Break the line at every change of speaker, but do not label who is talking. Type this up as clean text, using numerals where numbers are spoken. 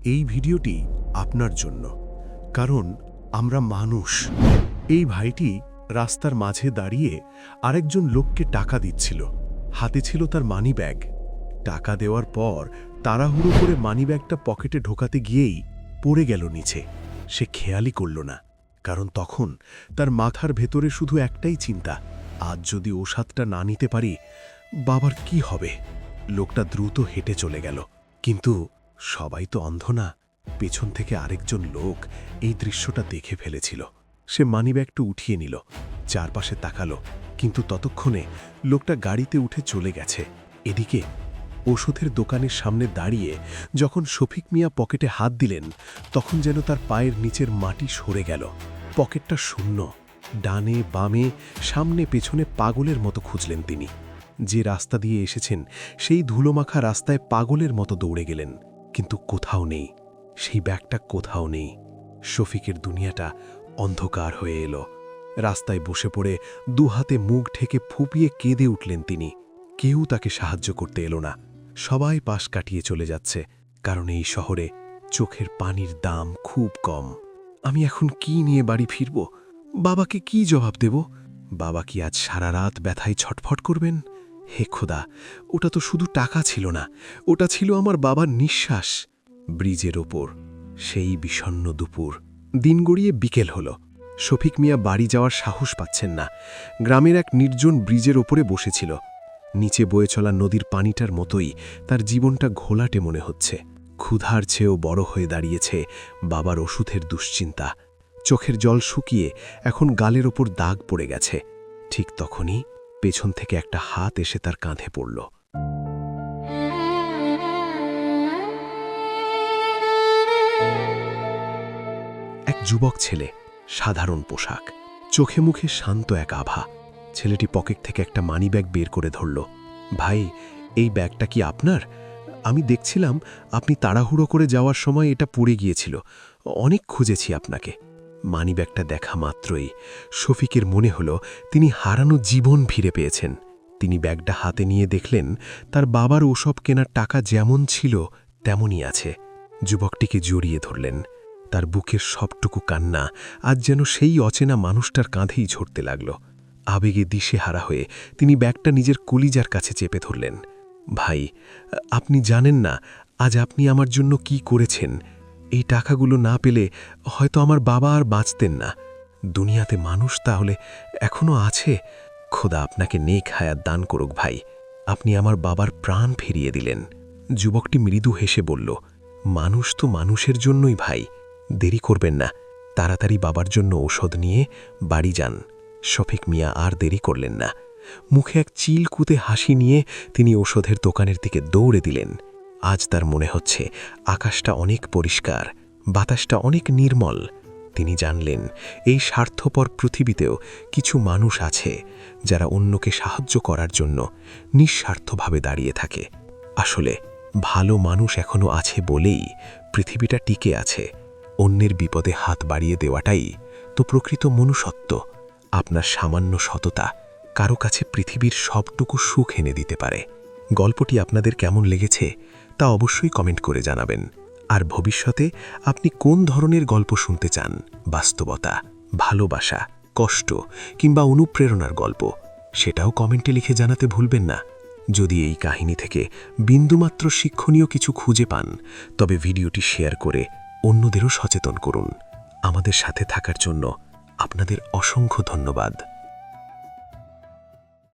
এই ভিডিওটি আপনার জন্য, কারণ আমরা মানুষ। এই ভাইটি রাস্তার মাঝে দাঁড়িয়ে আরেকজন লোককে টাকা দিচ্ছিল। হাতে ছিল তার মানিব্যাগ। টাকা দেওয়ার পর তাড়াহুড়ো করে মানিব্যাগটা পকেটে ঢোকাতে গিয়েই পড়ে গেল নিচে। সে খেয়ালই করল না, কারণ তখন তার মাথার ভেতরে শুধু একটাই চিন্তা, আজ যদি ওষুধটা না নিতে পারি বাবার কি হবে। লোকটা দ্রুত হেঁটে চলে গেল, কিন্তু সবাই তো অন্ধ না। পেছন থেকে আরেকজন লোক এই দৃশ্যটা দেখে ফেলেছিল। সে মানিব্যাগটা উঠিয়ে নিল, চারপাশে তাকালো, কিন্তু ততক্ষণে লোকটা গাড়িতে উঠে চলে গেছে। এদিকে ওষুধের দোকানের সামনে দাঁড়িয়ে যখন শফিক মিয়া পকেটে হাত দিলেন, তখন যেন তার পায়ের নিচের মাটি সরে গেল। পকেটটা শূন্য। ডানে বামে সামনে পেছনে পাগলের মতো খুঁজলেন তিনি। যে রাস্তা দিয়ে এসেছেন সেই ধুলোমাখা রাস্তায় পাগলের মতো দৌড়ে গেলেন, কিন্তু কোথাও নেই। সেই ব্যাগটা কোথাও নেই। শফিকের দুনিয়াটা অন্ধকার হয়ে এলো। রাস্তায় বসে পড়ে দুহাতে মুখ ঢেকে ফুঁপিয়ে কেঁদে উঠলেন তিনি। কেউ তাকে সাহায্য করতে এলো না। সবাই পাশ কাটিয়ে চলে যাচ্ছে, কারণ এই শহরে চোখের পানির দাম খুব কম। আমি এখন কি নিয়ে বাড়ি ফিরব? বাবাকে কি জবাব দেব? বাবা কি আজ সারা রাত ব্যথায় ছটফট করবেন? হে খোদা, ওটা তো শুধু টাকা ছিল না, ওটা ছিল আমার বাবার নিঃশ্বাস। ব্রিজের ওপর সেই বিষণ্ণ দুপুর। দিন গড়িয়ে বিকেল হল। শফিক মিয়া বাড়ি যাওয়ার সাহস পাচ্ছেন না। গ্রামের এক নির্জন ব্রিজের ওপরে বসেছিল। নিচে বয়ে চলা নদীর পানিটার মতোই তার জীবনটা ঘোলাটে মনে হচ্ছে। ক্ষুধার চেয়েও বড় হয়ে দাঁড়িয়েছে বাবার ওষুধের দুশ্চিন্তা। চোখের জল শুকিয়ে এখন গালের ওপর দাগ পড়ে গেছে। ঠিক তখনই পেছন থেকে একটা হাত এসে তার কাঁধে পড়ল। এক যুবক ছেলে, সাধারণ পোশাক, চোখে মুখে শান্ত এক আভা। ছেলেটি পকেট থেকে একটা মানিব্যাগ বের করে ধরল। ভাই, এই ব্যাগটা কি আপনার? আমি দেখছিলাম আপনি তাড়াহুড়ো করে যাওয়ার সময় এটা পড়ে গিয়েছিল। অনেক খুঁজেছি আপনাকে। মানিব্যাগটা দেখা মাত্রই শফিকের মনে হলো তিনি হারানো জীবন ফিরে পেয়েছেন। তিনি ব্যাগটা হাতে নিয়ে দেখলেন তার বাবার ওসব কেনার টাকা যেমন ছিল তেমনই আছে। যুবকটিকে জড়িয়ে ধরলেন। তার বুকের সবটুকু কান্না আজ যেন সেই অচেনা মানুষটার কাঁধেই ঝরতে লাগল। আবেগে দিশেহারা হয়ে তিনি ব্যাগটা নিজের কলিজার কাছে চেপে ধরলেন। ভাই, আপনি জানেন না আজ আপনি আমার জন্য কি করেছেন। এই টাকাগুলো না পেলে হয়তো আমার বাবা আর বাঁচতেন না। দুনিয়াতে মানুষ তাহলে এখনো আছে। খোদা আপনাকে নেক হায়াত দান করুক ভাই। আপনি আমার বাবার প্রাণ ফিরিয়ে দিলেন। যুবকটি মৃদু হেসে বলল, মানুষ তো মানুষের জন্যই ভাই। দেরি করবেন না, তাড়াতাড়ি বাবার জন্য ঔষধ নিয়ে বাড়ি যান। শফিক মিয়া আর দেরি করলেন না। মুখে এক চিলকুতে হাসি নিয়ে তিনি ঔষধের দোকানের দিকে দৌড়ে দিলেন। আজ তার মনে হচ্ছে আকাশটা অনেক পরিষ্কার, বাতাসটা অনেক নির্মল। তিনি জানলেন এই স্বার্থপর পৃথিবীতেও কিছু মানুষ আছে যারা অন্যকে সাহায্য করার জন্য নিঃস্বার্থভাবে দাঁড়িয়ে থাকে। আসলে ভালো মানুষ এখনো আছে বলেই পৃথিবীটা টিকে আছে। অন্যের বিপদে হাত বাড়িয়ে দেওয়াটাই তো প্রকৃত মনুষ্যত্ব। আপনার সামান্য সততা কারো কাছে পৃথিবীর সবটুকু সুখ এনে দিতে পারে। গল্পটি আপনাদের কেমন লেগেছে তা অবশ্যই কমেন্ট করে জানাবেন। আর ভবিষ্যতে আপনি কোন ধরনের গল্প শুনতে চান? বাস্তবতা, ভালোবাসা, কষ্ট কিংবা অনুপ্রেরণার গল্প, সেটাও কমেন্টে লিখে জানাতে ভুলবেন না। যদি এই কাহিনী থেকে বিন্দুমাত্র শিক্ষণীয় কিছু খুঁজে পান, তবে ভিডিওটি শেয়ার করে অন্যদেরও সচেতন করুন। আমাদের সাথে থাকার জন্য আপনাদের অসংখ্য ধন্যবাদ।